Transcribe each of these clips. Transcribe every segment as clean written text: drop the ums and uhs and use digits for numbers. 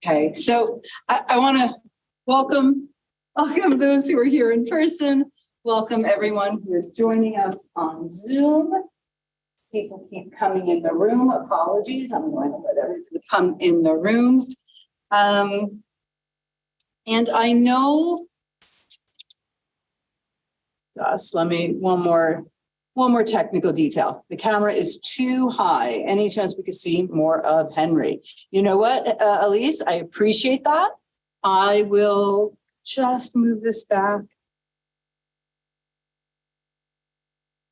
Okay, so I want to welcome those who are here in person. Welcome everyone who is joining us on Zoom. People keep coming in the room. Apologies, I'm going to let everyone come in the room. And I know, let me, one more technical detail. The camera is too high. Any chance we could see more of Henry? You know what, Elise, I appreciate that. I will just move this back.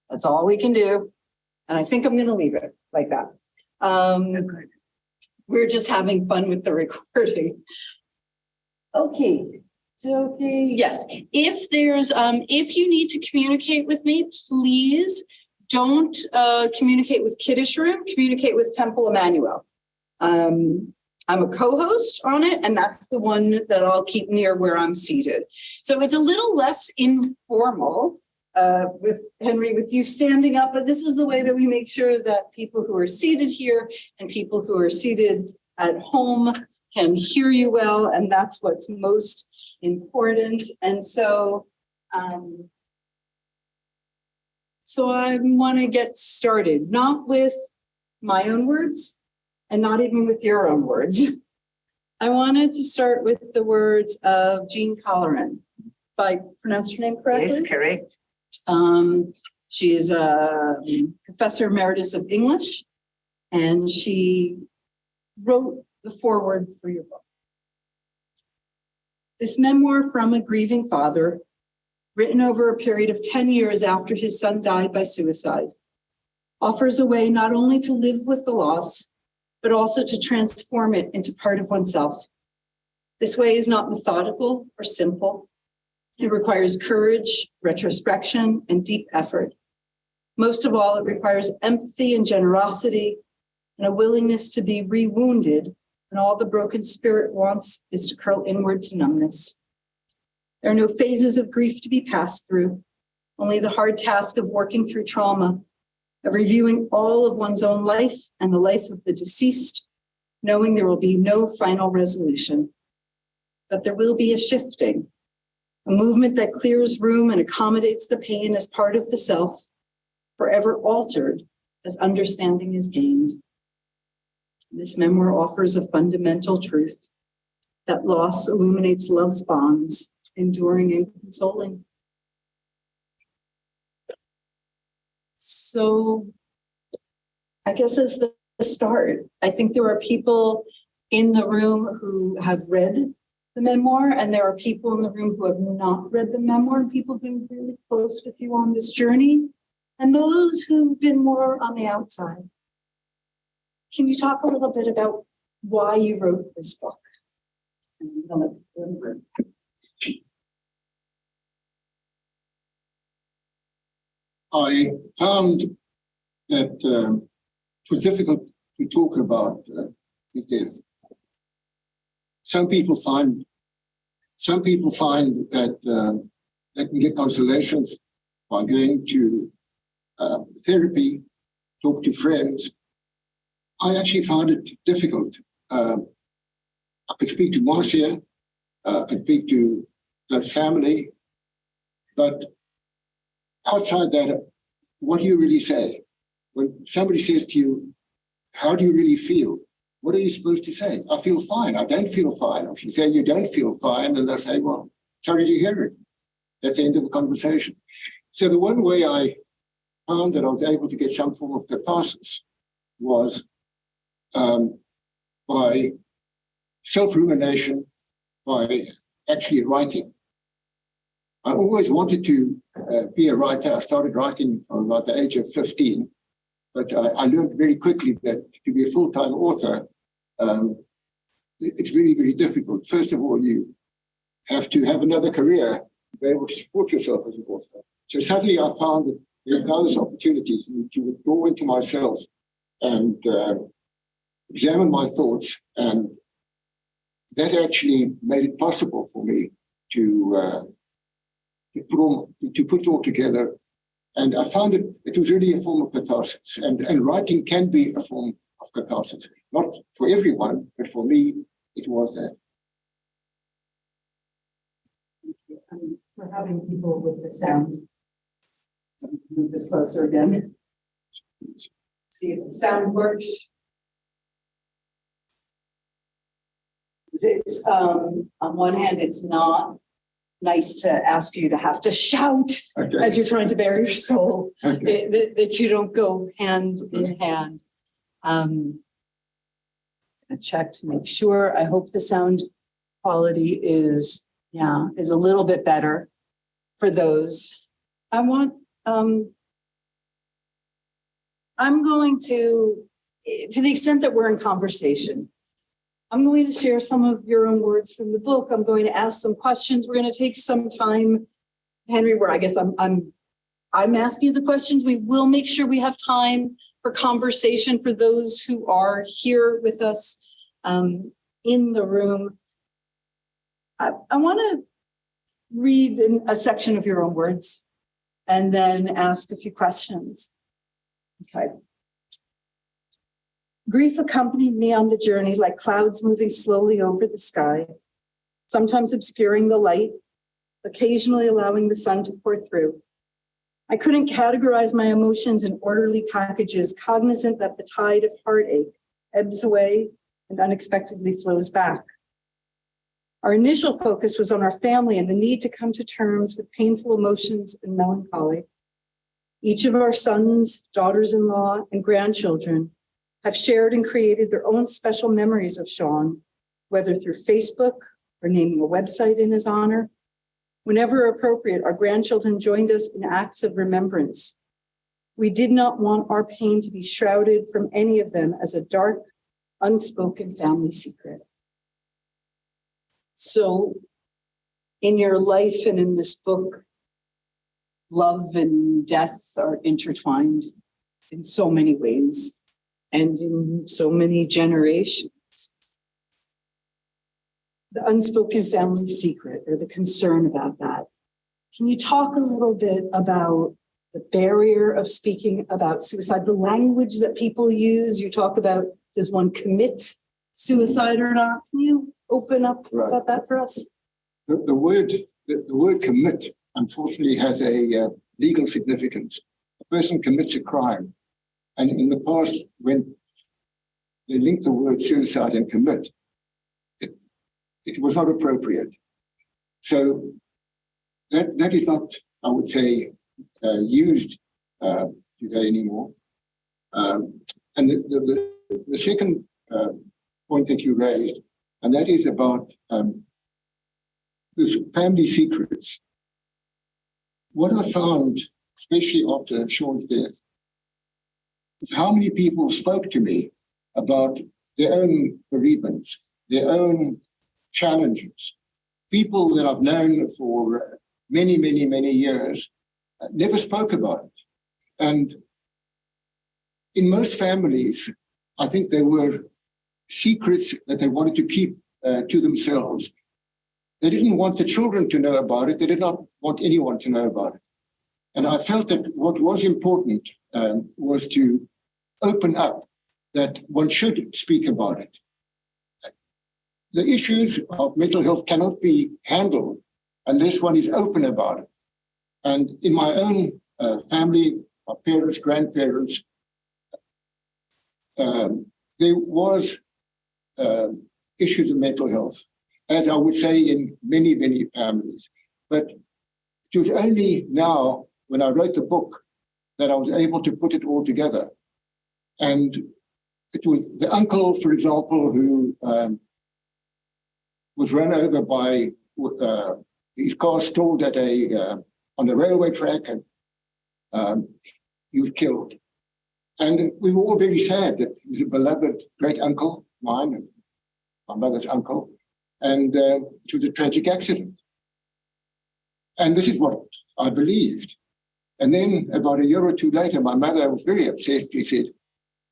That's all we can do. And I think I'm going to leave it like that. We're just having fun with the recording. Okay. Yes. If there's, if you need to communicate with me, please don't communicate with Kiddish Room. Communicate with Temple Emanu-El. I'm a co-host on it, and that's the one that I'll keep near where I'm seated. So it's a little less informal with Henry, with you standing up, but this is the way that we make sure that people who are seated here and people who are seated at home can hear you well, and that's what's most important. And so, so I want to get started, not with my own words, and not even with your own words. I wanted to start with the words of Jean Colleran. If I pronounced her name correctly? Yes, correct. She is a professor emeritus of English, and she wrote the foreword for your book. This memoir from a grieving father, written over a period of 10 years after his son died by suicide, offers a way not only to live with the loss, but also to transform it into part of oneself. This way is not methodical or simple. It requires courage, retrospection, and deep effort. Most of all, it requires empathy and generosity and a willingness to be re-wounded when all the broken spirit wants is to curl inward to numbness. There are no phases of grief to be passed through, only the hard task of working through trauma, of reviewing all of one's own life and the life of the deceased, knowing there will be no final resolution. But there will be a shifting, a movement that clears room and accommodates the pain as part of the self, forever altered as understanding is gained. This memoir offers a fundamental truth that loss illuminates love's bonds, enduring and consoling. So I guess as the start, I think there are people in the room who have read the memoir, and there are people in the room who have not read the memoir, and people who've been really close with you on this journey, and those who've been more on the outside. Can you talk a little bit about why you wrote this book? I found that it was difficult to talk about the death. Some people find that they can get consolation by going to therapy, talk to friends. I actually found it difficult. I could speak to Marcia, I could speak to the family, but outside that, what do you really say? When somebody says to you, how do you really feel? What are you supposed to say? I feel fine. I don't feel fine. If you say you don't feel fine, then they'll say, well, sorry to hear it. That's the end of the conversation. So the one way I found that I was able to get some form of catharsis was by self-rumination, by actually writing. I always wanted to be a writer. I started writing from about the age of 15, but I learned very quickly that to be a full-time author, it's really, very difficult. First of all, you have to have another career to be able to support yourself as an author. So suddenly I found that there were those opportunities to withdraw into myself and examine my thoughts, and that actually made it possible for me to put it all together. And I found it was really a form of catharsis, and writing can be a form of catharsis. Not for everyone, but for me, it was that. We're having people with the sound. So move this closer again. See if the sound works. It's on one hand, it's not nice to ask you to have to shout as you're trying to bare your soul, that you don't go hand in hand. I check to make sure. I hope the sound quality is a little bit better for those. I'm going to the extent that we're in conversation, I'm going to share some of your own words from the book. I'm going to ask some questions. We're going to take some time, Henry, where I guess I'm asking you the questions. We will make sure we have time for conversation for those who are here with us in the room. I want to read a section of your own words and then ask a few questions. Okay. Grief accompanied me on the journey like clouds moving slowly over the sky, sometimes obscuring the light, occasionally allowing the sun to pour through. I couldn't categorize my emotions in orderly packages, cognizant that the tide of heartache ebbs away and unexpectedly flows back. Our initial focus was on our family and the need to come to terms with painful emotions and melancholy. Each of our sons, daughters-in-law, and grandchildren have shared and created their own special memories of Sean, whether through Facebook or naming a website in his honor. Whenever appropriate, our grandchildren joined us in acts of remembrance. We did not want our pain to be shrouded from any of them as a dark, unspoken family secret. So in your life and in this book, love and death are intertwined in so many ways and in so many generations. The unspoken family secret, or the concern about that. Can you talk a little bit about the barrier of speaking about suicide, the language that people use? You talk about, does one commit suicide or not? Can you open up about that for us? The word commit, unfortunately, has a legal significance. A person commits a crime. And in the past, when they linked the word suicide and commit, it was not appropriate. So that is not, I would say, used today anymore. And the second point that you raised, and that is about this family secrets. What I found, especially after Sean's death, is how many people spoke to me about their own bereavements, their own challenges. People that I've known for many, many, many years never spoke about it. And in most families, I think there were secrets that they wanted to keep to themselves. They didn't want the children to know about it. They did not want anyone to know about it. And I felt that what was important was to open up, that one should speak about it. The issues of mental health cannot be handled unless one is open about it. And in my own family, my parents, grandparents, there was issues of mental health, as I would say in many, many families. But it was only now, when I wrote the book, that I was able to put it all together. And it was the uncle, for example, who was run over by his car stalled at on the railway track, and he was killed. And we were all very sad that he was a beloved great uncle, mine and my mother's uncle, and it was a tragic accident. And this is what I believed. And then about a year or two later, my mother was very upset. She said,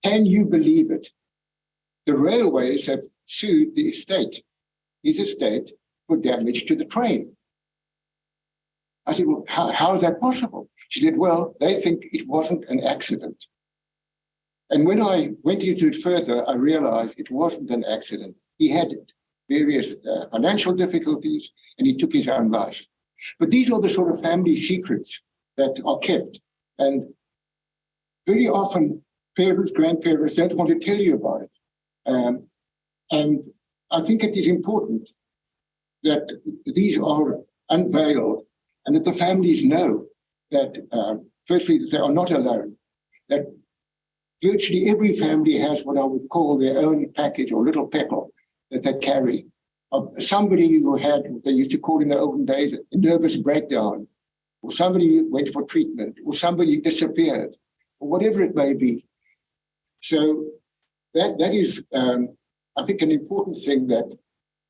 "Can you believe it? The railways have sued the estate, his estate, for damage to the train." I said, "Well, how is that possible?" She said, "Well, they think it wasn't an accident." And when I went into it further, I realized it wasn't an accident. He had various financial difficulties, and he took his own life. But these are the sort of family secrets that are kept. And very often, parents, grandparents don't want to tell you about it. And I think it is important that these are unveiled and that the families know that, firstly, that they are not alone, that virtually every family has what I would call their own package or little peckle that they carry of somebody who had what they used to call in the olden days a nervous breakdown, or somebody who went for treatment, or somebody disappeared, or whatever it may be. So that is, I think, an important thing that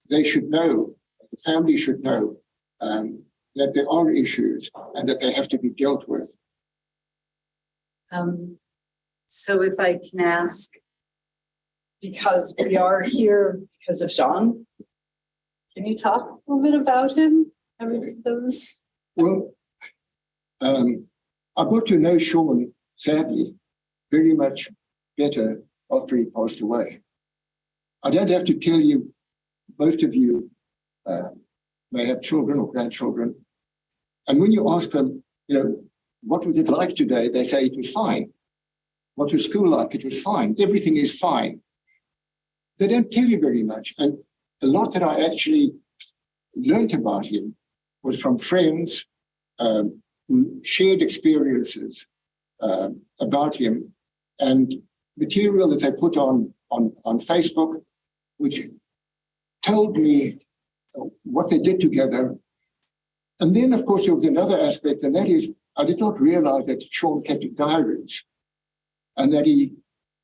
they should know, the family should know, that there are issues and that they have to be dealt with. So if I can ask, because we are here because of Sean, can you talk a little bit about him? Those? Well, I got to know Sean, sadly, very much better after he passed away. I don't have to tell you, most of you may have children or grandchildren. And when you ask them, what was it like today? They say it was fine. What was school like? It was fine. Everything is fine. They don't tell you very much. And a lot that I actually learned about him was from friends who shared experiences about him and material that they put on Facebook, which told me what they did together. And then, of course, there was another aspect, and that is I did not realize that Sean kept diaries and that he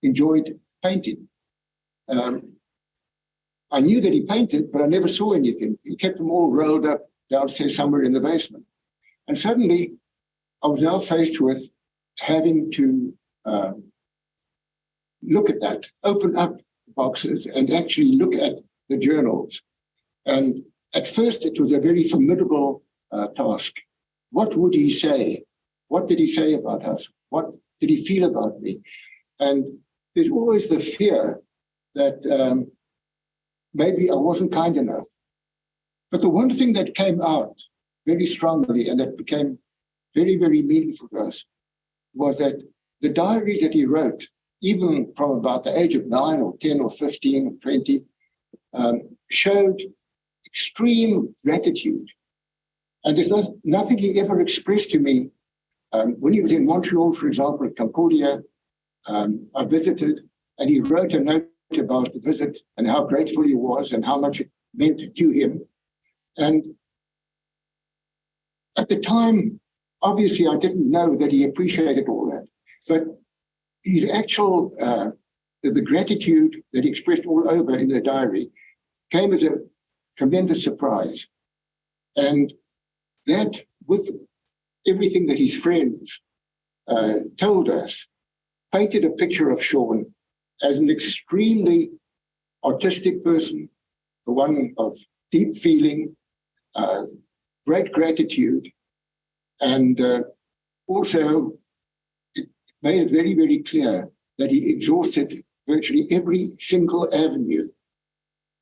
enjoyed painting. I knew that he painted, but I never saw anything. He kept them all rolled up downstairs somewhere in the basement. And suddenly, I was now faced with having to look at that, open up boxes and actually look at the journals. And at first, it was a very formidable task. What would he say? What did he say about us? What did he feel about me? And there's always the fear that maybe I wasn't kind enough. But the one thing that came out very strongly and that became very, very meaningful to us was that the diaries that he wrote, even from about the age of 9 or 10 or 15 or 20, showed extreme gratitude. And there's nothing he ever expressed to me. When he was in Montreal, for example, at Concordia, I visited, and he wrote a note about the visit and how grateful he was and how much it meant to him. And at the time, obviously, I didn't know that he appreciated all that. But his actual, the gratitude that he expressed all over in the diary came as a tremendous surprise. And that, with everything that his friends told us, painted a picture of Sean as an extremely artistic person, one of deep feeling, great gratitude, and also it made it very, very clear that he exhausted virtually every single avenue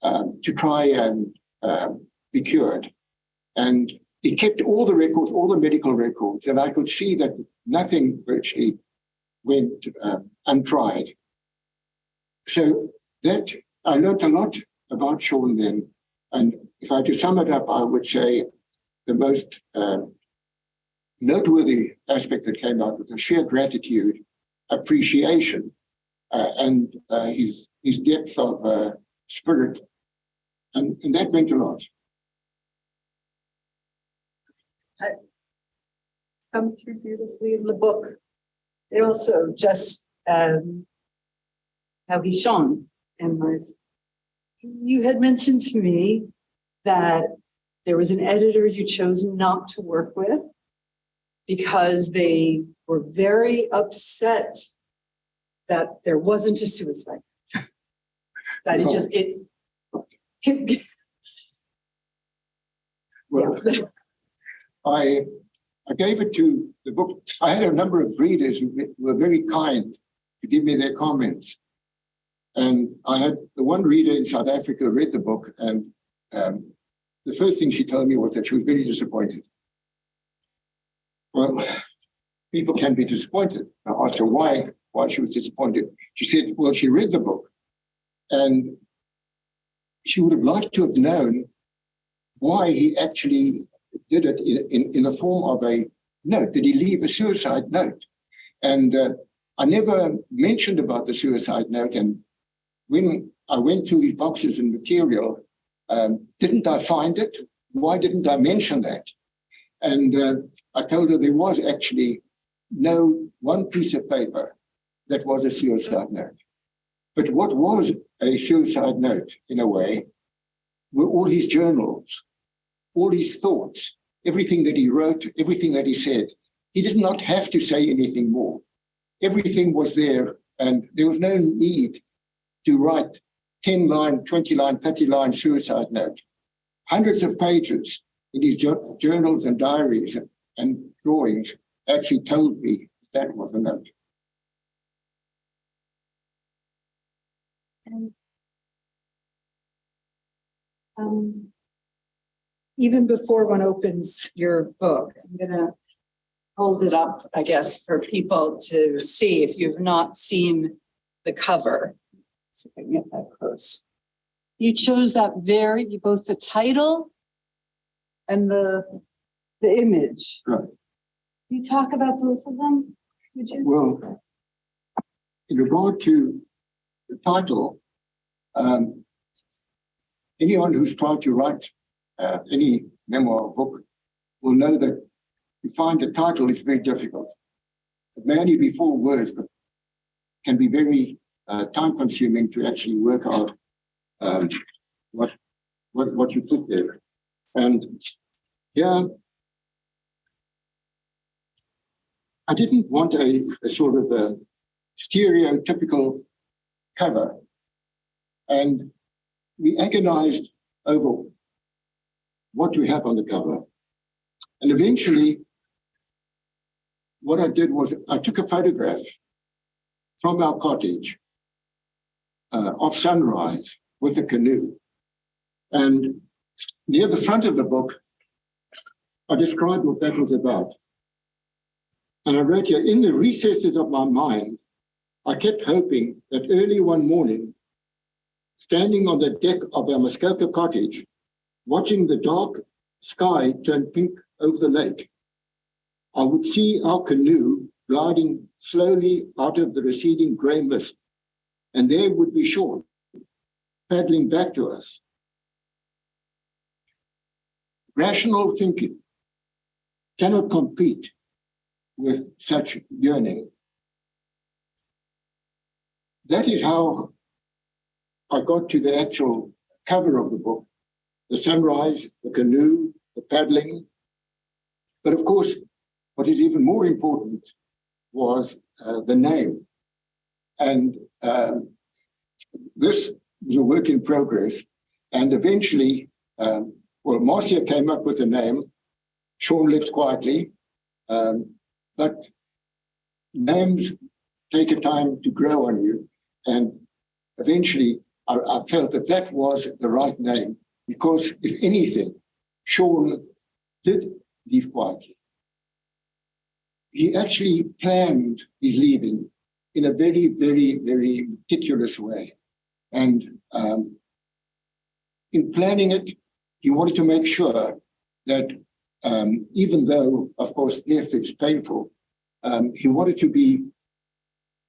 to try and be cured. And he kept all the records, all the medical records, and I could see that nothing virtually went untried. So that I learned a lot about Sean then. And if I had to sum it up, I would say the most noteworthy aspect that came out was the sheer gratitude, appreciation, and his depth of spirit. And that meant a lot. Come through beautifully in the book. They also just how he shone in life. You had mentioned to me that there was an editor you chose not to work with because they were very upset that there wasn't a suicide. That Well, I gave it to the book. I had a number of readers who were very kind to to give me their comments. And I had the one reader in South Africa read the book, and the first thing she told me was that she was very disappointed. Well, people can be disappointed. I asked her why she was disappointed. She said, well, she read the book and she would have liked to have known why he actually did it in the form of a note. Did he leave a suicide note? And I never mentioned about the suicide note. And when I went through his boxes and material, didn't I find it? Why didn't I mention that? And I told her there was actually no one piece of paper that was a suicide note. But what was a suicide note, in a way, were all his journals, all his thoughts, everything that he wrote, everything that he said. He did not have to say anything more. Everything was there, and there was no need to write 10-line, 20-line, 30-line suicide note. Hundreds of pages in his journals and diaries and drawings actually told me that was a note. And even before one opens your book, I'm going to hold it up, I guess, for people to see if you've not seen the cover. Let's see if I can get that close. You chose that both the title and the image. Right. Can you talk about both of them? Would you? Well, in regard to the title, anyone who's tried to write any memoir or book will know that to find a title is very difficult. It may only be 4 words, but can be very time-consuming to actually work out what you put there. And yeah, I didn't want a sort of a stereotypical cover. And we agonized over what to have on the cover. And eventually, what I did was I took a photograph from our cottage of sunrise with a canoe. And near the front of the book, I described what that was about. And I wrote here, in the recesses of my mind, I kept hoping that early one morning, standing on the deck of our Muskoka cottage, watching the dark sky turn pink over the lake, I would see our canoe gliding slowly out of the receding grey mist, and there would be Sean paddling back to us. Rational thinking cannot compete with such yearning. That is how I got to the actual cover of the book, the sunrise, the canoe, the paddling. But of course, what is even more important was the name. And this was a work in progress. And eventually, Marcia came up with a name. Sean lived quietly. But names take a time to grow on you. And eventually, I felt that that was the right name, because if anything, Sean did leave quietly. He actually planned his leaving in a very, very, very meticulous way. And in planning it, he wanted to make sure that even though, of course, death is painful, he wanted to be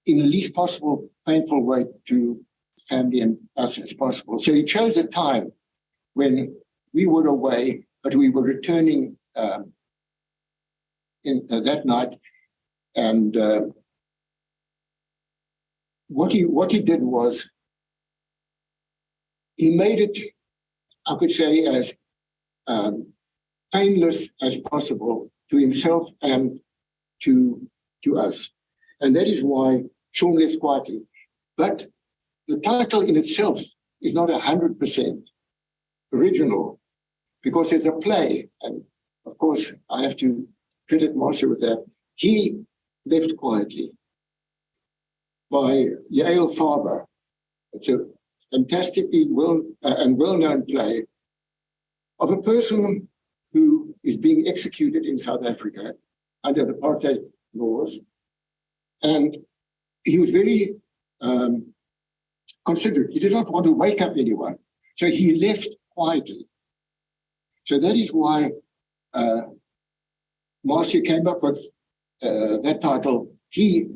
in the least possible painful way to family and us as possible. So he chose a time when we were away, but we were returning that night. And what he did was he made it, I could say, as painless as possible to himself and to us. And that is why Sean Lives Quietly. But the title in itself is not 100% original, because it's a play. And of course, I have to credit Marcia with that. He lived quietly. by Yale Farber. It's a fantastically well-known play of a person who is being executed in South Africa under the apartheid laws. And he was very considerate. He did not want to wake up anyone. So he left quietly. So that is why Marcia came up with that title. He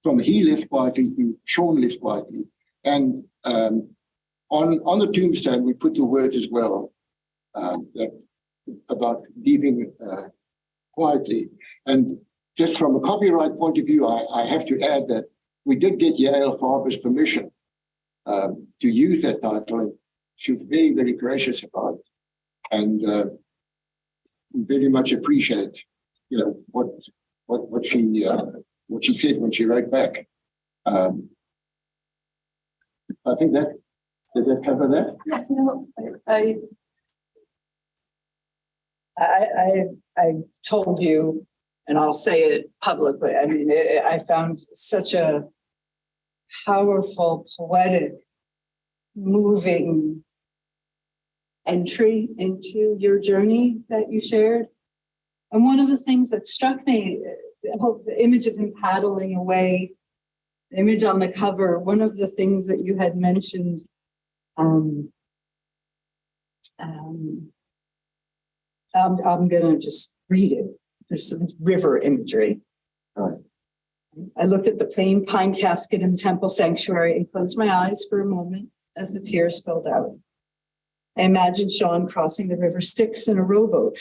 left quietly to Sean left quietly. And on the tombstone, we put the words as well about leaving quietly. And just from a copyright point of view, I have to add that we did get Yale Farber's permission to use that title, and she was very, very gracious about it. And very much appreciate, what she said when she wrote back. I think did that cover that? Yeah, no, I told you, and I'll say it publicly. I mean, I found such a powerful, poetic, moving entry into your journey that you shared. And one of the things that struck me, the image of him paddling away, the image on the cover, one of the things that you had mentioned, I'm going to just read it. There's some river imagery. I looked at the plain pine casket in the temple sanctuary and closed my eyes for a moment as the tears spilled out. I imagined Sean crossing the river Styx in a rowboat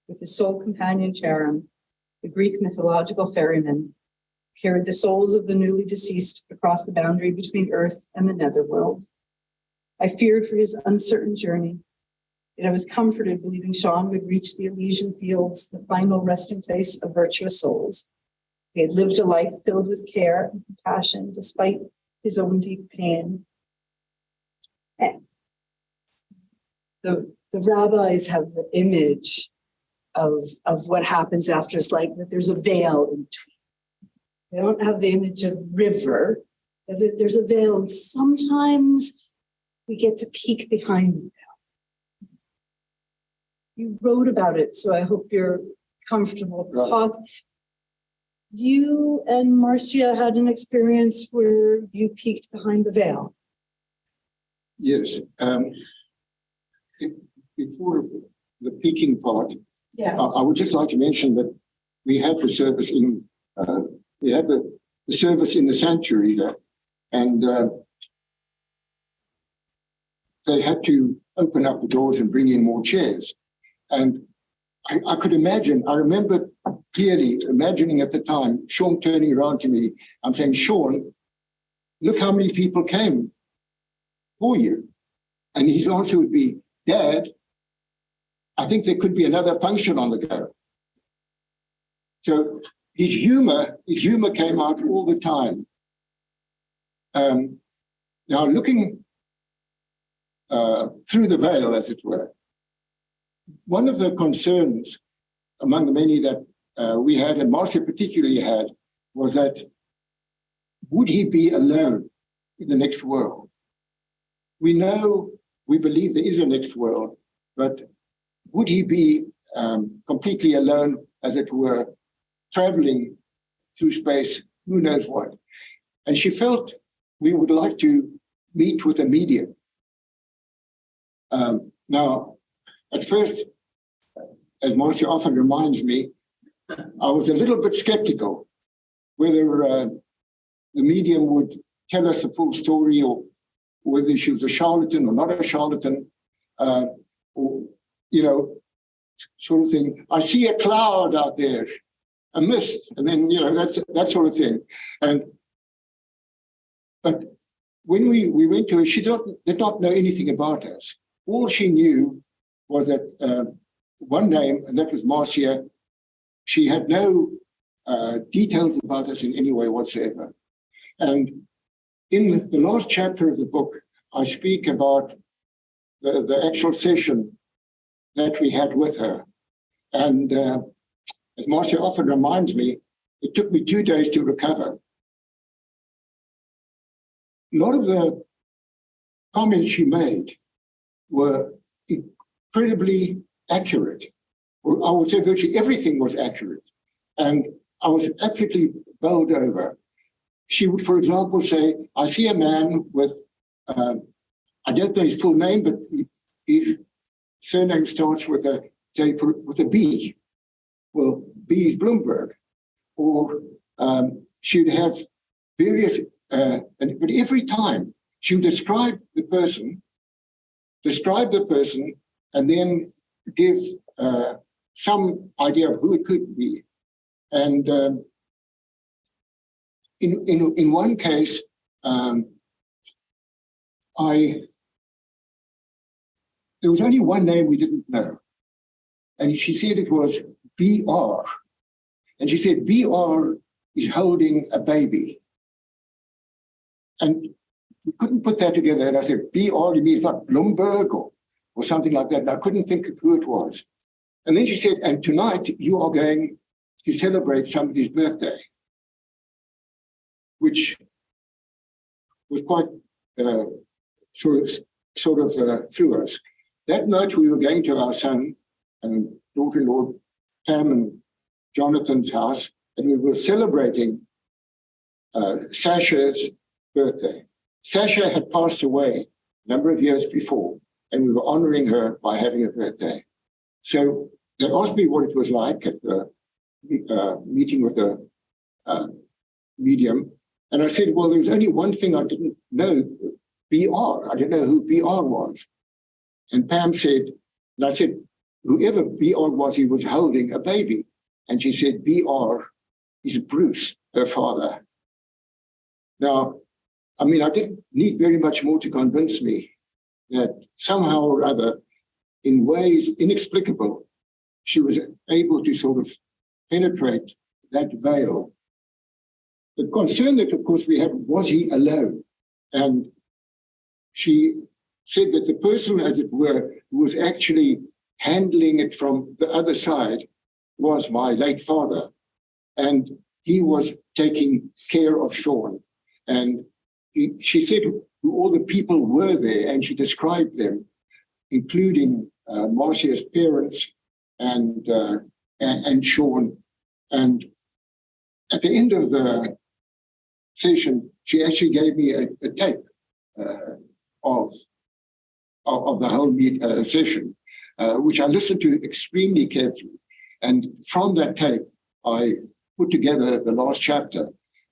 with his sole companion Charon, the Greek mythological ferryman, carried the souls of the newly deceased across the boundary between Earth and the netherworld. I feared for his uncertain journey, yet I was comforted believing Sean would reach the Elysian fields, the final resting place of virtuous souls. He had lived a life filled with care and compassion despite his own deep pain. And the rabbis have the image of what happens after. It's like that there's a veil in between. They don't have the image of river. There's a veil, and sometimes we get to peek behind the veil. You wrote about it, so I hope you're comfortable to talk. You and Marcia had an experience where you peeked behind the veil. Yes. Before the peaking part, I would just like to mention that we had the service in the service in the sanctuary there, and they had to open up the doors and bring in more chairs. And I could imagine, I remember clearly imagining at the time, Sean turning around to me, I'm saying, Sean, look how many people came for you. And his answer would be, Dad, I think there could be another function on the go. So his humor came out all the time. Now looking through the veil, as it were, one of the concerns among the many that we had, and Marcia particularly had, was that would he be alone in the next world? We believe there is a next world, but would he be completely alone, as it were, traveling through space, who knows what? And she felt we would like to meet with a medium. Now, at first, as Marcia often reminds me, I was a little bit skeptical whether the medium would tell us the full story, or whether she was a charlatan or not a charlatan, or, sort of thing. I see a cloud out there, a mist, and then, that's that sort of thing. But when we went to her, she did not know anything about us. All she knew was that one name, and that was Marcia. She had no details about us in any way whatsoever. And in the last chapter of the book, I speak about the actual session that we had with her. And as Marcia often reminds me, it took me 2 days to recover. lot of the comments she made were incredibly accurate. Or I would say virtually everything was accurate. And I was absolutely bowled over. She would, for example, say, I see a man with, I don't know his full name, but his surname starts with a B. Well, B is Blumberg. Or she'd have various, but every time she would describe the person, and then give some idea of who it could be. And in one case, there was only one name we didn't know. And she said it was BR. And she said, BR is holding a baby. And we couldn't put that together. And I said, BR, you mean it's not Blumberg or something like that. And I couldn't think of who it was. And then she said, and tonight you are going to celebrate somebody's birthday, which was quite sort of threw us. That night we were going to our son and daughter-in-law, Pam and Jonathan's house, and we were celebrating Sasha's birthday. Sasha had passed away a number of years before, and we were honoring her by having a birthday. So they asked me what it was like at the meeting with the medium, and I said, well, there was only one thing I didn't know, BR. I didn't know who BR was. And Pam said, and I said, whoever BR was, he was holding a baby. And she said, BR is Bruce, her father. Now, I mean, I didn't need very much more to convince me that somehow or other, in ways inexplicable, she was able to sort of penetrate that veil. The concern that, of course, we had, was he alone? And she said that the person, as it were, who was actually handling it from the other side was my late father. And he was taking care of Sean. And she said who all the people were there, and she described them, including Marcia's parents and Sean. And at the end of the session, she actually gave me a tape of the whole session, which I listened to extremely carefully. And from that tape, I put together the last chapter.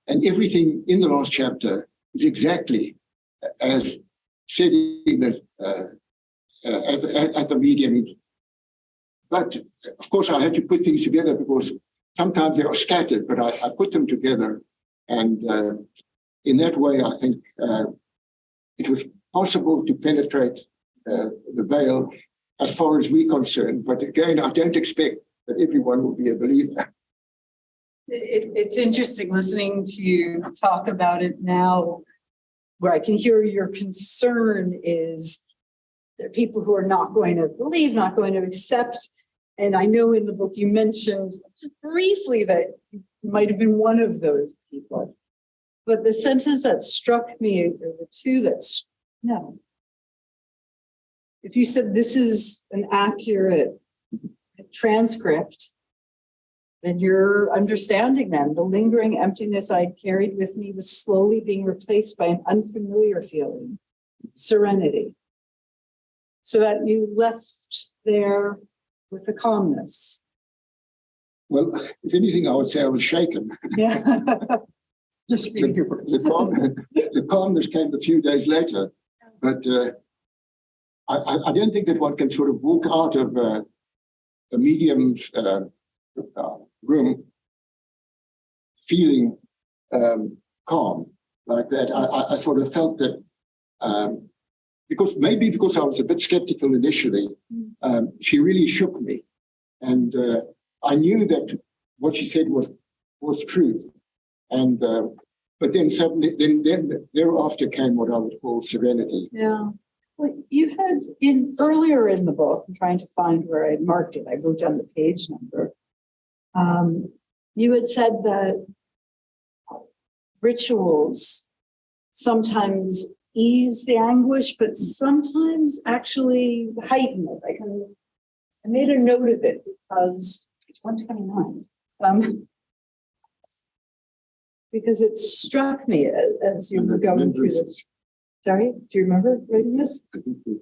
And everything in the last chapter is exactly as said in the, at the medium. But of course, I had to put things together because sometimes they are scattered, but I put them together. And in that way, I think it was possible to penetrate the veil as far as we're concerned. But again, I don't expect that everyone will be a believer. It's interesting listening to you talk about it now, where I can hear your concern is there are people who are not going to believe, not going to accept. And I know in the book you mentioned just briefly that you might have been one of those people. But the sentence that struck me, or the two that's, no. If you said this is an accurate transcript, then you're understanding them. The lingering emptiness I'd carried with me was slowly being replaced by an unfamiliar feeling, serenity. So that you left there with the calmness. Well, if anything, I would say I was shaken. Yeah. Just reading your words. The calmness came a few days later, but I don't think that one can sort of walk out of a medium's room feeling calm like that. I sort of felt that because I was a bit skeptical initially, she really shook me, and I knew that what she said was truth. And but then suddenly, then thereafter came what I would call serenity. Yeah. Well, you had earlier in the book, I'm trying to find where I marked it. I wrote down the page number. You had said that rituals sometimes ease the anguish, but sometimes actually heighten it. I made a note of it because it's 1:29. Because it struck me as you were going through this. Sorry, do you remember reading this? I think the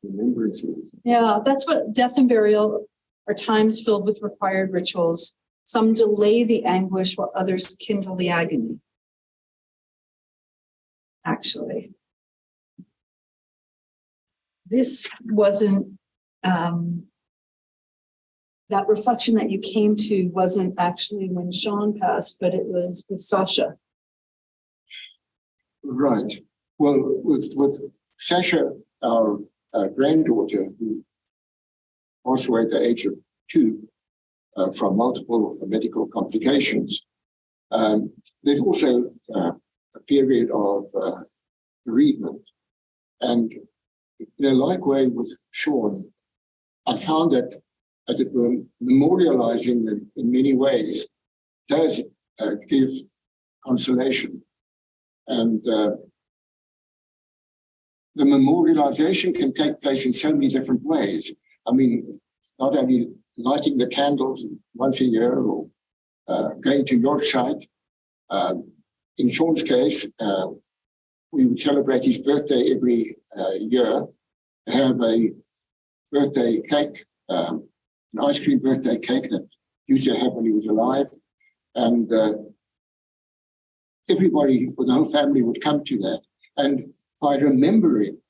remembrances. Yeah, that's what death and burial are times filled with required rituals. Some delay the anguish while others kindle the agony. Actually, this wasn't, that reflection that you came to wasn't actually when Sean passed, but it was with Sasha. Right. Well, with Sasha, our granddaughter, who passed away at the age of 2 from multiple medical complications, there's also a period of bereavement. And in a like way with Sean, I found that, as it were, memorializing them in many ways does give consolation. And the memorialization can take place in so many different ways. I mean, not only lighting the candles once a year or going to your site. In Sean's case, we would celebrate his birthday every year, have a birthday cake, an ice cream birthday cake that he used to have when he was alive. And everybody, the whole family would come to that. And by remembering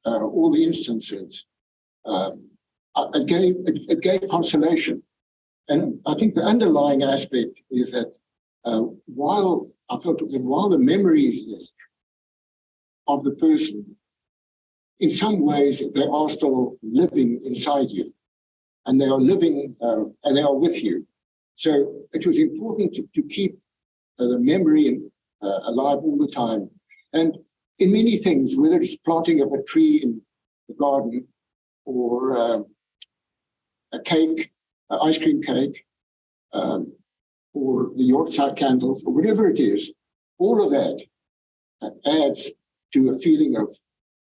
all the instances, it gave consolation. And I think the underlying aspect is that while the memory is there of the person, in some ways they are still living inside you, and they are living and they are with you. So it was important to keep the memory alive all the time. And in many things, whether it's planting of a tree in the garden or a cake, an ice cream cake, or the Yorkshire candles, or whatever it is, all of that adds to a feeling of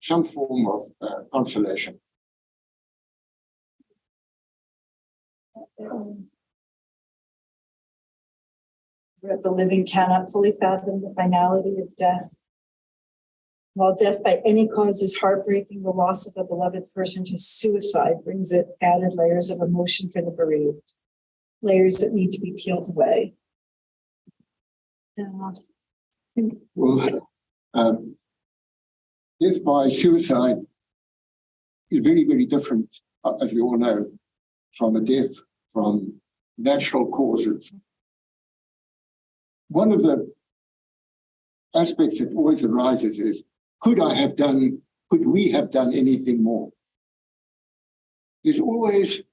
some form of consolation. The living cannot fully fathom the finality of death. While death by any cause is heartbreaking, the loss of a beloved person to suicide brings it added layers of emotion for the bereaved, layers that need to be peeled away. Well, death by suicide is very, very different, as we all know, from a death from natural causes. One of the aspects that always arises is, could we have done anything more? There's always,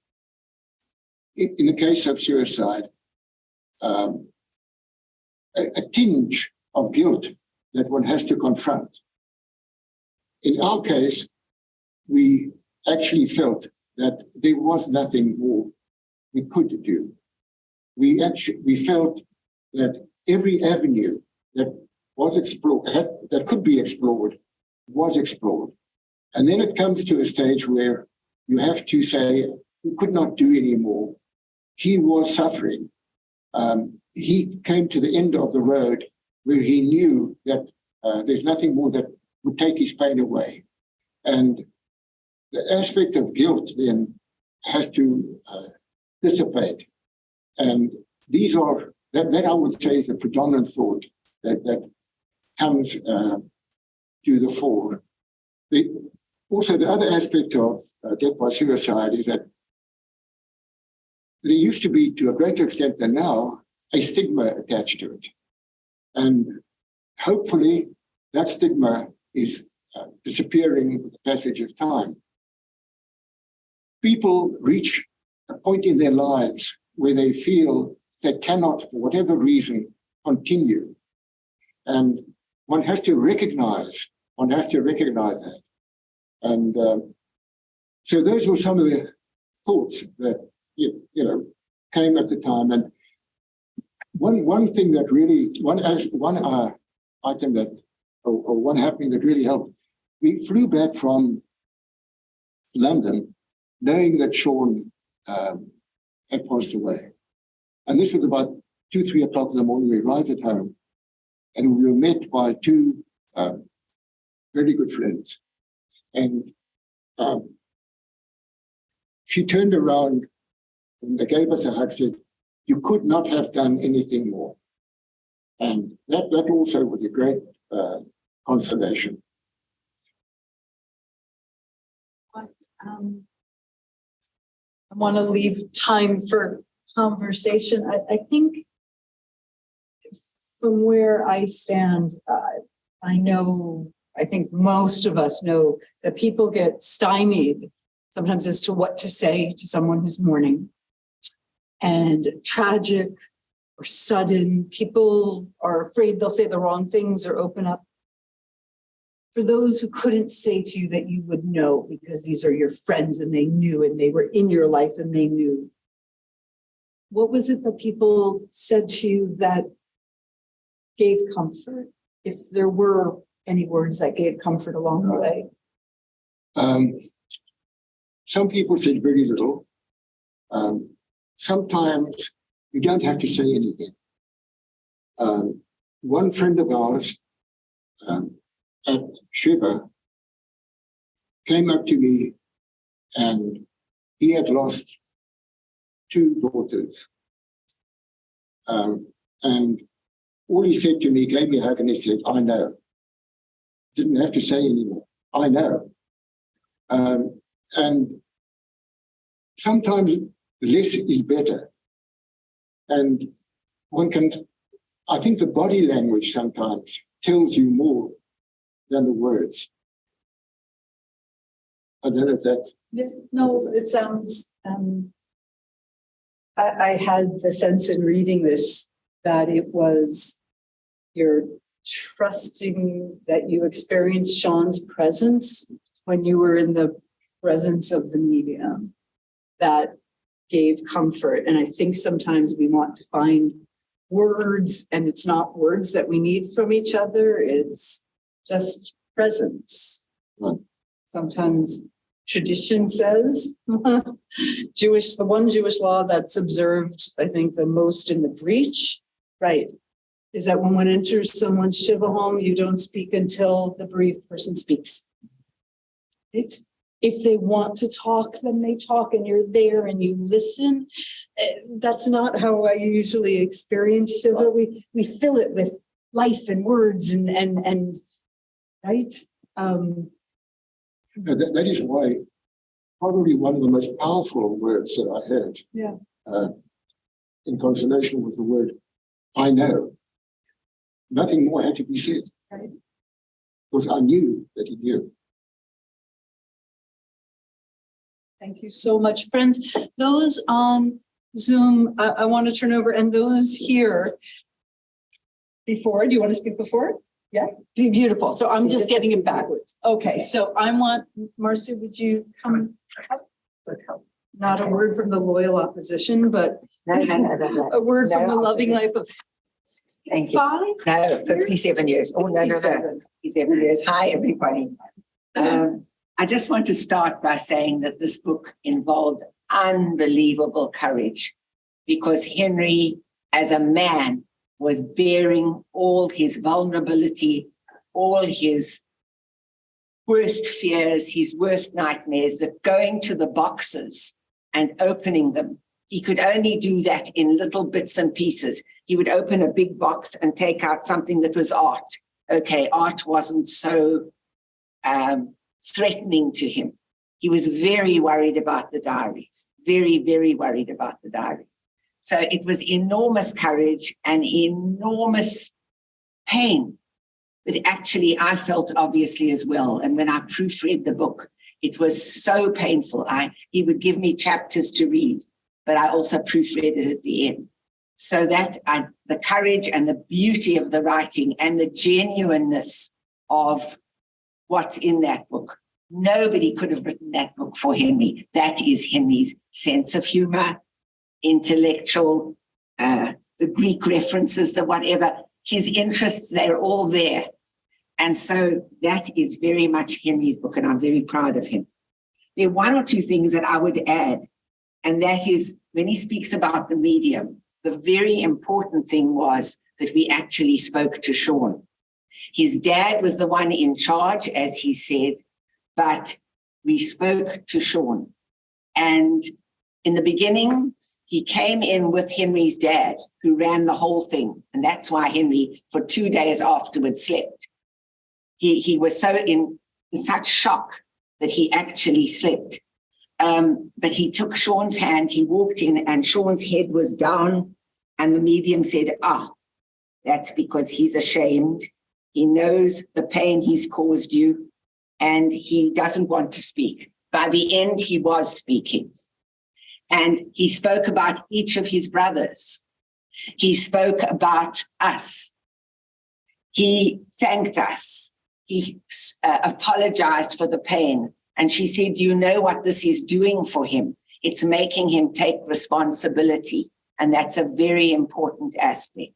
in the case of suicide, a tinge of guilt that one has to confront. In our case, we actually felt that there was nothing more we could do. We felt that every avenue that was explored, that could be explored, was explored. And then it comes to a stage where you have to say, we could not do any more. He was suffering. He came to the end of the road where he knew that there's nothing more that would take his pain away. And the aspect of guilt then has to dissipate. And these are, that I would say is the predominant thought that comes to the fore. Also, the other aspect of death by suicide is that there used to be, to a greater extent than now, a stigma attached to it. And hopefully that stigma is disappearing with the passage of time. People reach a point in their lives where they feel they cannot, for whatever reason, continue. And one has to recognize that. And so those were some of the thoughts that came at the time. And one thing that really, one item that or one happening that really helped. We flew back from London knowing that Sean had passed away. And this was about 2, 3 o'clock in the morning. We arrived at home and we were met by 2 very good friends. And she turned around and they gave us a hug, said, "You could not have done anything more." And that also was a great consolation. I want to leave time for conversation. I think from where I stand, I think most of us know that people get stymied sometimes as to what to say to someone who's mourning. And tragic or sudden, people are afraid they'll say the wrong things or open up. For those who couldn't say to you that you would know because these are your friends and they knew and they were in your life and they knew, what was it that people said to you that gave comfort, if there were any words that gave comfort along the way? Some people said very little. Sometimes you don't have to say anything. One friend of ours at Shiva came up to me and he had lost 2 daughters. And all he said to me, gave me a hug and he said, "I know." Didn't have to say anymore. I know. And sometimes less is better. And I think the body language sometimes tells you more than the words. I don't know if that... No, it sounds, I had the sense in reading this that it was you're trusting that you experienced Sean's presence when you were in the presence of the medium that gave comfort. And I think sometimes we want to find words, and it's not words that we need from each other. It's just presence. Sometimes tradition says, the one Jewish law that's observed, I think, the most in the breach, right, is that when one enters someone's Shiva home, you don't speak until the bereaved person speaks. Right? If they want to talk, then they talk and you're there and you listen. That's not how I usually experience Shiva. We fill it with life and words and right? That is why probably one of the most powerful words that I heard in consolation was the word, "I know." Nothing more had to be said. Right. Because I knew that he knew. Thank you so much, friends. Those on Zoom, I want to turn over, and those here before, do you want to speak before? Yes, beautiful. So I'm just getting it backwards. Okay, so I want, Marcia, would you come up? Not a word from the loyal opposition, but No. a word from No the loving life of Thank you. 5? No, 57 years. Oh, no. 57 years. Hi, everybody. I just want to start by saying that this book involved unbelievable courage because Henry, as a man, was bearing all his vulnerability, all his worst fears, his worst nightmares, that going to the boxes and opening them, he could only do that in little bits and pieces. He would open a big box and take out something that was art. Okay, art wasn't so threatening to him. He was very worried about the diaries, very, very worried about the diaries. So it was enormous courage and enormous pain that actually I felt obviously as well. And when I proofread the book, it was so painful. He would give me chapters to read, but I also proofread it at the end. So that the courage and the beauty of the writing and the genuineness of what's in that book. Nobody could have written that book for Henry. That is Henry's sense of humor, intellectual, the Greek references, the whatever, his interests, they're all there. And so that is very much Henry's book, and I'm very proud of him. There are one or two things that I would add, and that is when he speaks about the medium, the very important thing was that we actually spoke to Sean. His dad was the one in charge, as he said, but we spoke to Sean. And in the beginning, he came in with Henry's dad, who ran the whole thing. And that's why Henry, for 2 days afterwards, slept. He was so in such shock that he actually slept. But he took Sean's hand, he walked in, and Sean's head was down. And the medium said, that's because he's ashamed. He knows the pain he's caused you, and he doesn't want to speak. By the end, he was speaking. And he spoke about each of his brothers. He spoke about us. He thanked us. He apologized for the pain. And she said, you know what this is doing for him? It's making him take responsibility. And that's a very important aspect.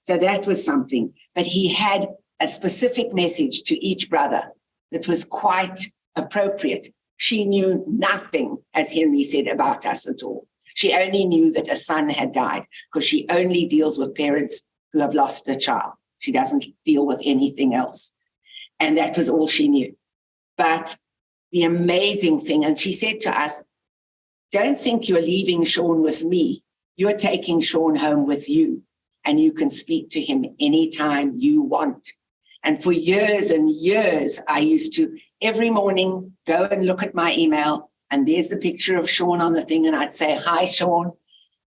So that was something. But he had a specific message to each brother that was quite appropriate. She knew nothing, as Henry said, about us at all. She only knew that a son had died, because she only deals with parents who have lost a child. She doesn't deal with anything else. And that was all she knew. But the amazing thing, and she said to us, don't think you're leaving Sean with me. You're taking Sean home with you, and you can speak to him anytime you want. And for years and years, I used to every morning go and look at my email, and there's the picture of Sean on the thing, and I'd say, hi, Sean.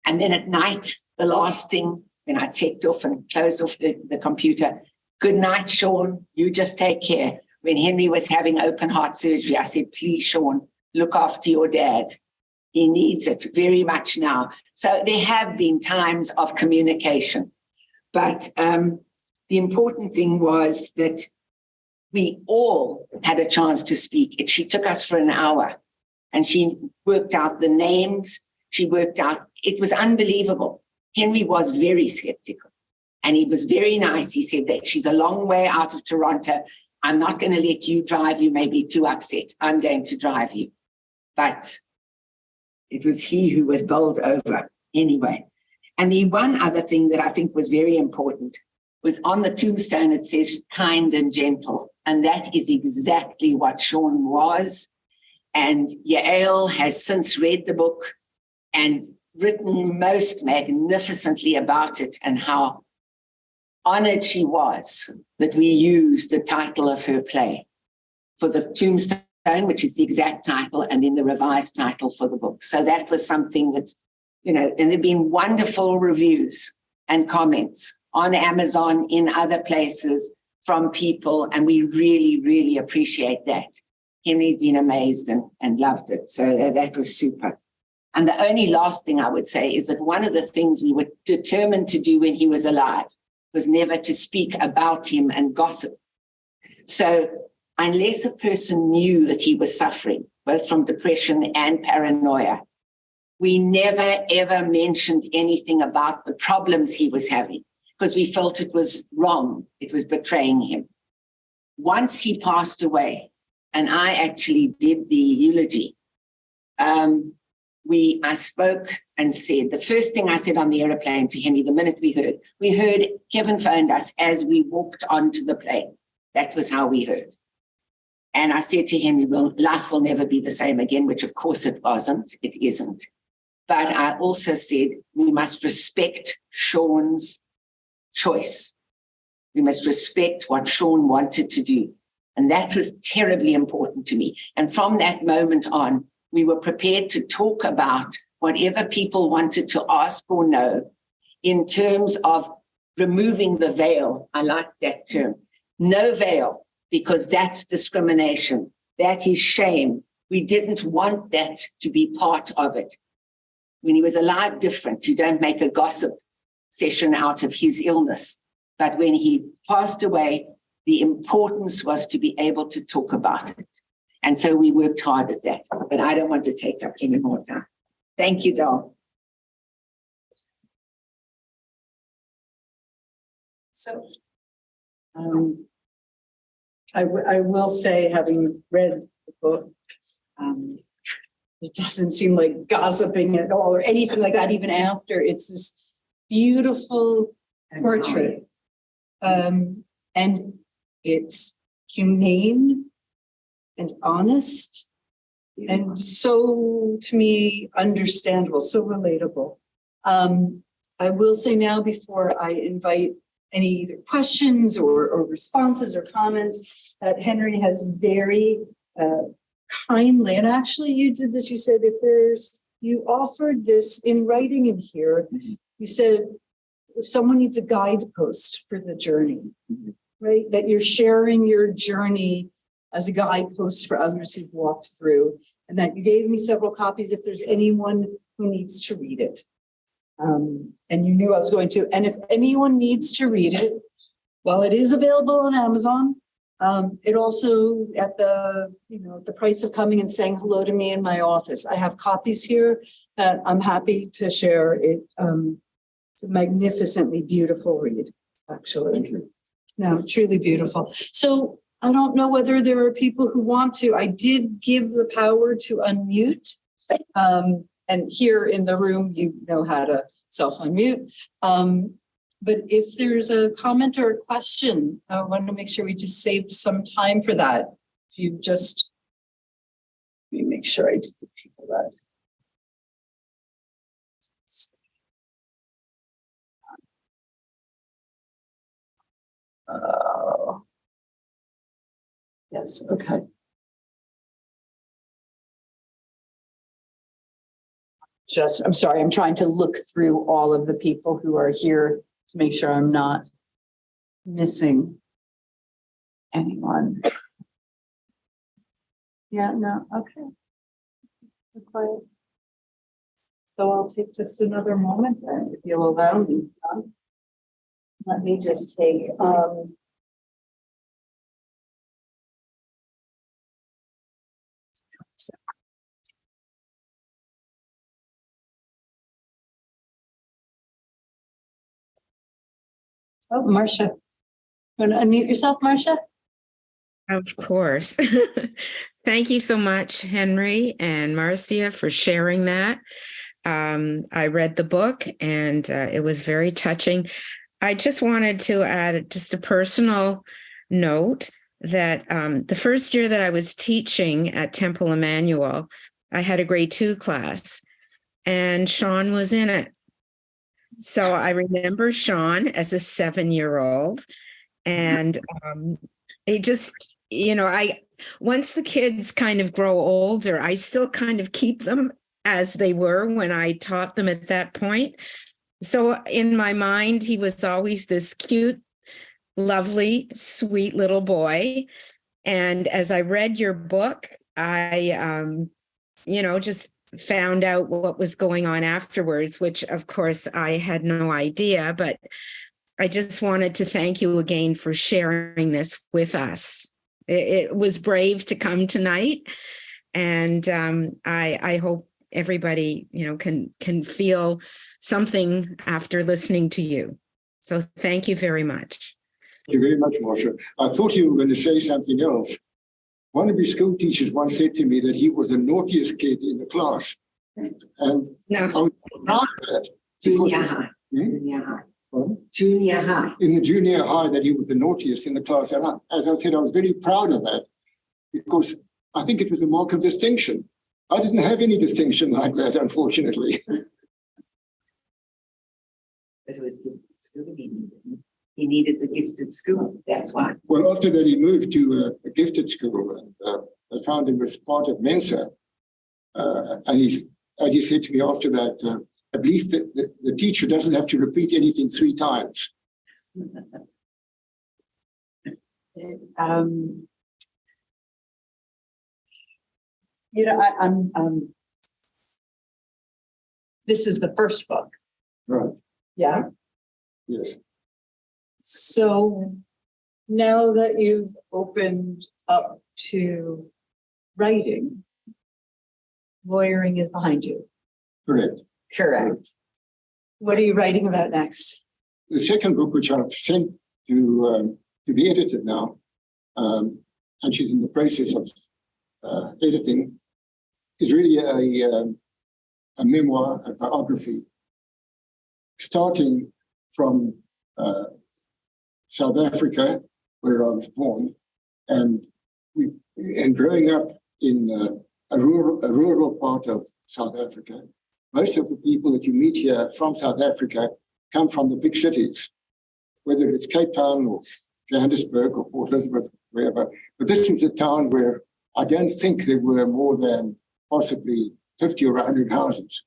And then at night, the last thing, when I checked off and closed off the computer, good night, Sean, you just take care. When Henry was having open heart surgery, I said, please, Sean, look after your dad. He needs it very much now. So there have been times of communication. But the important thing was that we all had a chance to speak. She took us for an hour, and she worked out the names. She worked out, it was unbelievable. Henry was very skeptical, and he was very nice. He said that she's a long way out of Toronto. I'm not going to let you drive. You may be too upset. I'm going to drive you. But it was he who was bowled over anyway. And the one other thing that I think was very important was on the tombstone, it says kind and gentle. And that is exactly what Sean was. And Yael has since read the book and written most magnificently about it, and how honored she was that we used the title of her play for the tombstone, which is the exact title, and then the revised title for the book. So that was something that, and there have been wonderful reviews and comments on Amazon, in other places, from people, and we really, really appreciate that. Henry's been amazed and loved it. So that was super. And the only last thing I would say is that one of the things we were determined to do when he was alive was never to speak about him and gossip. So unless a person knew that he was suffering, both from depression and paranoia, we never, ever mentioned anything about the problems he was having, because we felt it was wrong. It was betraying him. Once he passed away, and I actually did the eulogy, I spoke and said, the first thing I said on the airplane to Henry, the minute we heard Kevin phoned us as we walked onto the plane. That was how we heard. And I said to Henry, well, life will never be the same again, which of course it wasn't. It isn't. But I also said, we must respect Sean's choice. We must respect what Sean wanted to do. And that was terribly important to me. And from that moment on, we were prepared to talk about whatever people wanted to ask or know in terms of removing the veil. I like that term. No veil, because that's discrimination. That is shame. We didn't want that to be part of it. When he was alive, different. You don't make a gossip session out of his illness. But when he passed away, the importance was to be able to talk about it. And so we worked hard at that. But I don't want to take up any more time. Thank you, Dal. So I will say, having read the book, it doesn't seem like gossiping at all or anything like that, even after. It's this beautiful portrait. And it's humane and honest and so, to me, understandable, so relatable. I will say now, before I invite any either questions or responses or comments, that Henry has very kindly, and actually you did this, you said you offered this in writing in here. You said, if someone needs a guidepost for the journey, right? That you're sharing your journey as a guidepost for others who've walked through, and that you gave me several copies if there's anyone who needs to read it. And you knew I was going to, and if anyone needs to read it, while it is available on Amazon, it also at the price of coming and saying hello to me in my office. I have copies here that I'm happy to share. It's a magnificently beautiful read, actually. Thank you. No, truly beautiful. So I don't know whether there are people who want to. I did give the power to unmute. And here in the room, you know how to self-unmute. But if there's a comment or a question, I want to make sure we just saved some time for that. If you just, let me make sure I did give people that. Yes, okay. I'm sorry, I'm trying to look through all of the people who are here to make sure I'm not missing anyone. Yeah, no, okay. Quiet. So I'll take just another moment then, if you'll allow me. Let me just take, oh, Marcia. You want to unmute yourself, Marcia? Of course. Thank you so much, Henry and Marcia, for sharing that. I read the book and it was very touching. I just wanted to add just a personal note that the first year that I was teaching at Temple Emanu-El, I had a grade 2 class and Sean was in it. So I remember Sean as a 7-year-old, and it just, once the kids kind of grow older, I still kind of keep them as they were when I taught them at that point. So in my mind, he was always this cute, lovely, sweet little boy. And as I read your book, I, just found out what was going on afterwards, which of course I had no idea, but I just wanted to thank you again for sharing this with us. It was brave to come tonight, and I hope everybody, can feel something after listening to you. So thank you very much. Thank you very much, Marcia. I thought you were going to say something else. One of his school teachers once said to me that he was the naughtiest kid in the class. And No. I was proud of that. Junior high. Junior high. In the junior high, that he was the naughtiest in the class. And as I said, I was very proud of that because I think it was a mark of distinction. I didn't have any distinction like that, unfortunately. But it was the school he needed. He needed the gifted school. That's why. Well, after that, he moved to a gifted school, and I found him as part of Mensa. And as he said to me after that, at least the teacher doesn't have to repeat anything 3 times. This is the first book. Right. Yeah. Yes. So now that you've opened up to writing, lawyering is behind you. Correct. Correct. What are you writing about next? The second book, which I've sent to be edited now, and she's in the process of editing, is really a memoir, a biography, starting from South Africa, where I was born, and growing up in a rural part of South Africa. Most of the people that you meet here from South Africa come from the big cities, whether it's Cape Town or Johannesburg or Port Elizabeth, wherever. But this was a town where I don't think there were more than possibly 50 or 100 houses.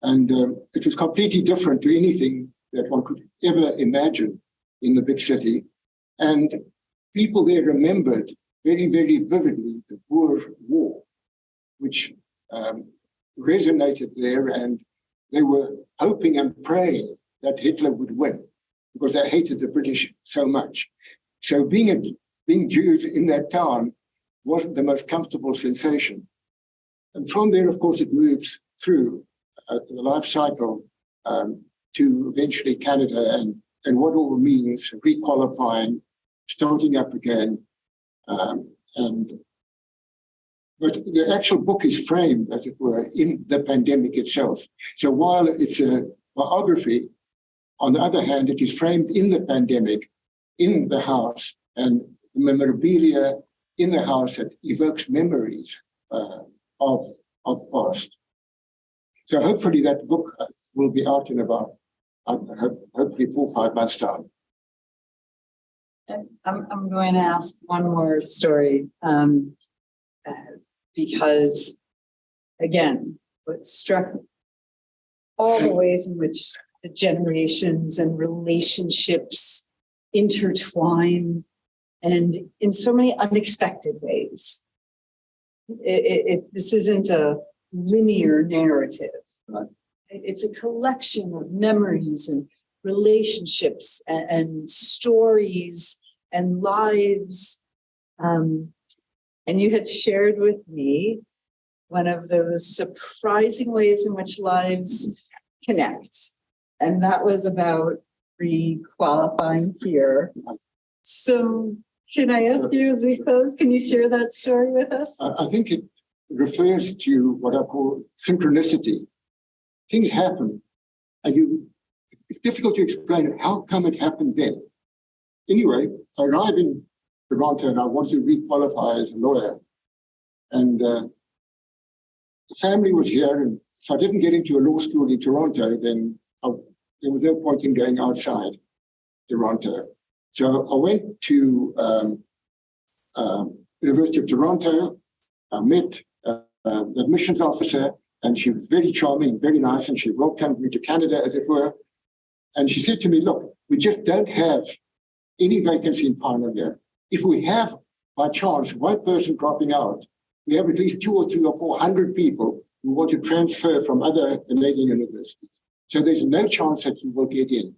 And it was completely different to anything that one could ever imagine in the big city. And people there remembered very, very vividly the Boer War, which resonated there, and they were hoping and praying that Hitler would win because they hated the British so much. So being Jews in that town wasn't the most comfortable sensation. And from there, of course, it moves through the life cycle to eventually Canada and what all means, requalifying, starting up again. But the actual book is framed, as it were, in the pandemic itself. So while it's a biography, on the other hand, it is framed in the pandemic, in the house, and the memorabilia in the house that evokes memories of past. So hopefully that book will be out in about, hopefully 4 or 5 months' time. And I'm going to ask one more story because, again, what struck me, all the ways in which the generations and relationships intertwine, and in so many unexpected ways. This isn't a linear narrative. It's a collection of memories and relationships and stories and lives. And you had shared with me one of those surprising ways in which lives connect. And that was about re-qualifying here. So can I ask you as we close, can you share that story with us? I think it refers to what I call synchronicity. Things happen, and it's difficult to explain how come it happened then. Anyway, I arrived in Toronto and I wanted to requalify as a lawyer. And the family was here, and if I didn't get into a law school in Toronto, then there was no point in going outside Toronto. So I went to University of Toronto. I met the admissions officer, and she was very charming, very nice, and she welcomed me to Canada, as it were. And she said to me, look, we just don't have any vacancy in final year. If we have, by chance, one person dropping out, we have at least 200 or 300 or 400 people who want to transfer from other Canadian universities. So there's no chance that you will get in.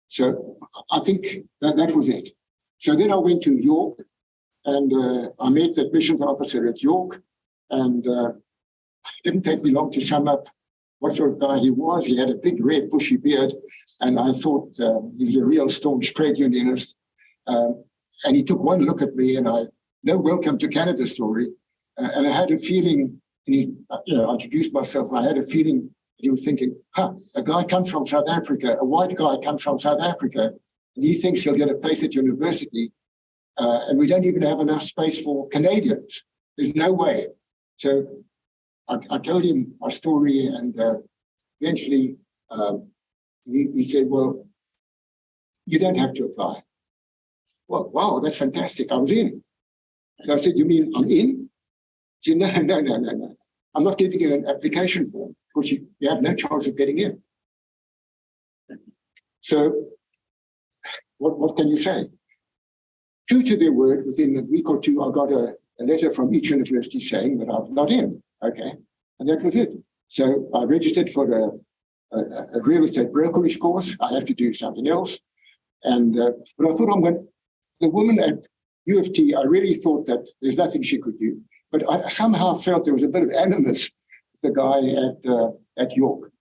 So I think that was it. So then I went to York, and I met the admissions officer at York, and it didn't take me long to sum up what sort of guy he was. He had a big red bushy beard, and I thought he was a real staunch trade unionist. And he took one look at me, and no welcome to Canada story. And I had a feeling, and he, I introduced myself, and I had a feeling that he was thinking, a guy comes from South Africa, a white guy comes from South Africa, and he thinks he'll get a place at university, and we don't even have enough space for Canadians. There's no way. So I told him my story, and eventually he said, well, you don't have to apply. Well, wow, that's fantastic. I was in. So I said, you mean I'm in? He said, no. I'm not giving you an application form because you have no chance of getting in. So what can you say? True to their word, within a week or two, I got a letter from each university saying that I'm not in. Okay. And that was it. So I registered for a real estate brokerage course. I have to do something else. And but I thought the woman at U of T, I really thought that there's nothing she could do. But I somehow felt there was a bit of animus with the guy at York.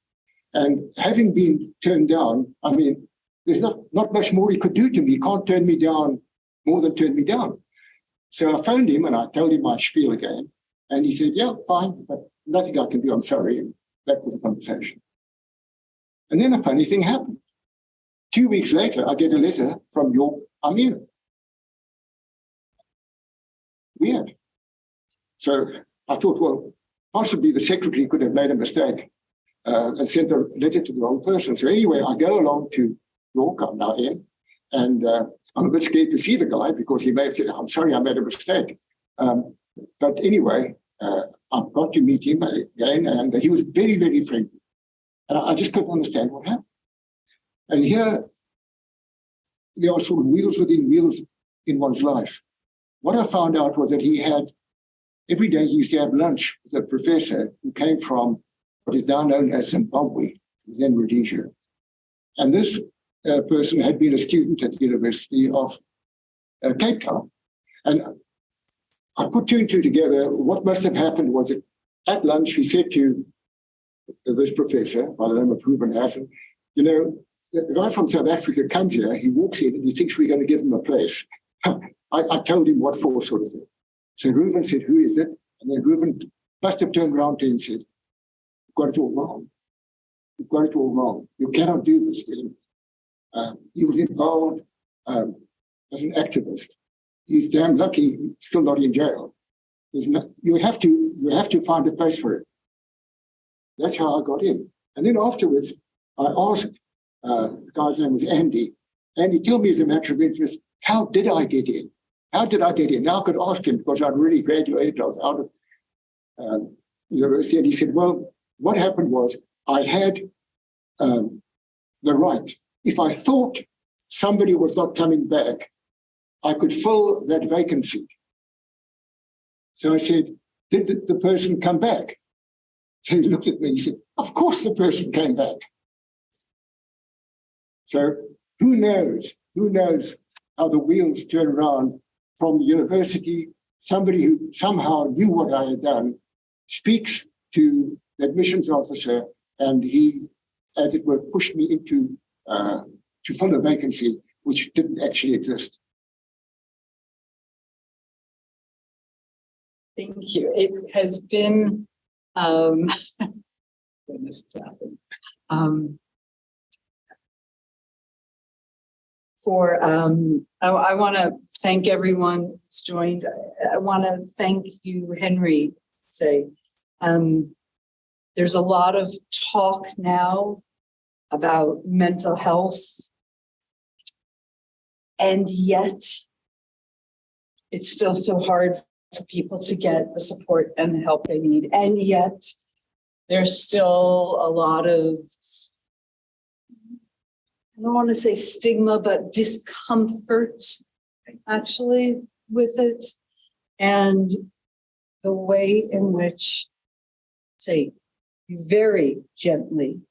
And having been turned down, I mean, there's not not much more he could do to me. He can't turn me down more than turn me down. So I phoned him and I told him my spiel again. And he said, yeah, fine, but nothing I can do. I'm sorry. And that was the conversation. And then a funny thing happened. 2 weeks later, I get a letter from your Amir. Weird. So I thought, well, possibly the secretary could have made a mistake and sent the letter to the wrong person. So anyway, I go along to York, I'm now in, and I'm a bit scared to see the guy because he may have said, I'm sorry, I made a mistake. But anyway, I've got to meet him again, and he was very, very friendly. And I just couldn't understand what happened. And here, there are sort of wheels within wheels in one's life. What I found out was that he had, every day he used to have lunch with a professor who came from what is now known as Zimbabwe, then Rhodesia. And this person had been a student at the University of Cape Town. And I put two and two together. What must have happened was that at lunch, he said to this professor by the name of Ruben Hassen, you know, the guy from South Africa comes here, he walks in and he thinks we're going to give him a place. I told him what for, sort of thing. So Ruben said, who is it? And then Ruben must have turned around to him and said, you've got it all wrong. You've got it all wrong. You cannot do this. He was involved as an activist. He's damn lucky he's still not in jail. You have to find a place for it. That's how I got in. And then afterwards, I asked, the guy's name was Andy. Andy, tell me as a matter of interest, how did I get in? How did I get in? Now I could ask him because I'd already graduated. I was out of university. And he said, well, what happened was I had the right. If I thought somebody was not coming back, I could fill that vacancy. So I said, did the person come back? So he looked at me and he said, of course the person came back. So who knows how the wheels turn around from the university. Somebody who somehow knew what I had done speaks to the admissions officer, and he, as it were, pushed me into to fill a vacancy which didn't actually exist. Thank you. It has been, goodness, it's happened. I want to thank everyone who's joined. I want to thank you, Henry. There's a lot of talk now about mental health, and yet it's still so hard for people to get the support and the help they need. And yet there's still a lot of, I don't want to say stigma, but discomfort actually with it. And the way in which, say, you very gently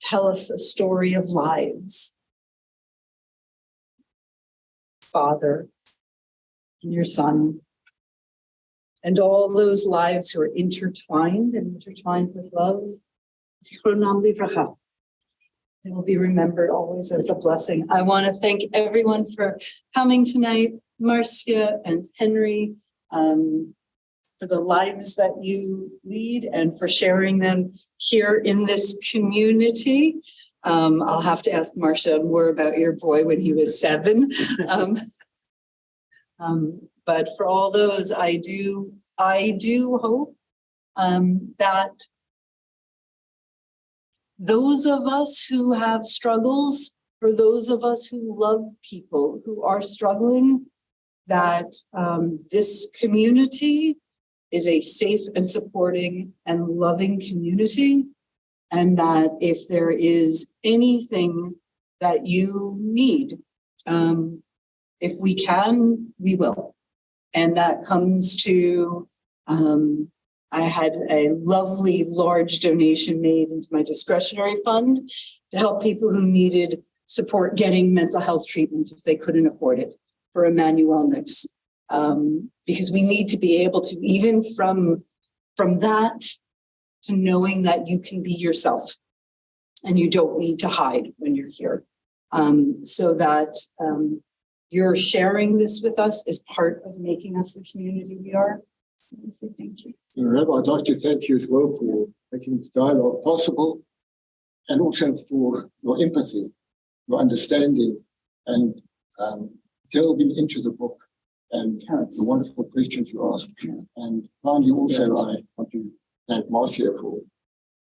tell us a story of lives. Father and your son, and all those lives who are intertwined with love. It will be remembered always as a blessing. I want to thank everyone for coming tonight, Marcia and Henry, for the lives that you lead and for sharing them here in this community. I'll have to ask Marcia more about your boy when he was 7. But for all those, I do hope that those of us who have struggles, for those of us who love people who are struggling, that this community is a safe and supporting and loving community, and that if there is anything that you need, if we can, we will. And that comes to, I had a lovely large donation made into my discretionary fund to help people who needed support getting mental health treatment if they couldn't afford it for Emanu-El. Because we need to be able to, even from that to knowing that you can be yourself and you don't need to hide when you're here. so that you're sharing this with us as part of making us the community we are. I say thank you. Rabbi, I'd like to thank you as well for making this dialogue possible and also for your empathy, your understanding, and delving into the book and the wonderful questions you asked. And finally, also, I want to thank Marcia for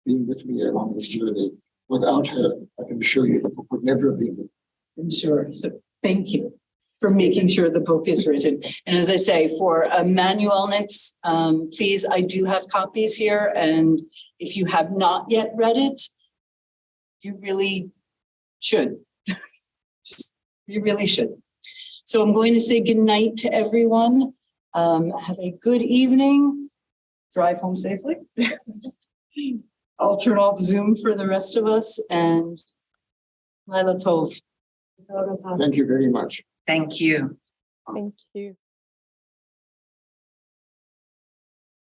being with me along this journey. Without her, I can assure you the book would never have been written. I'm sure. So thank you for making sure the book is written. And as I say, for Emanu-El next, please, I do have copies here. And if you have not yet read it, you really should. You really should. So I'm going to say goodnight to everyone. Have a good evening. Drive home safely. I'll turn off Zoom for the rest of us, and Laila Tov. Thank you very much. Thank you. Thank you.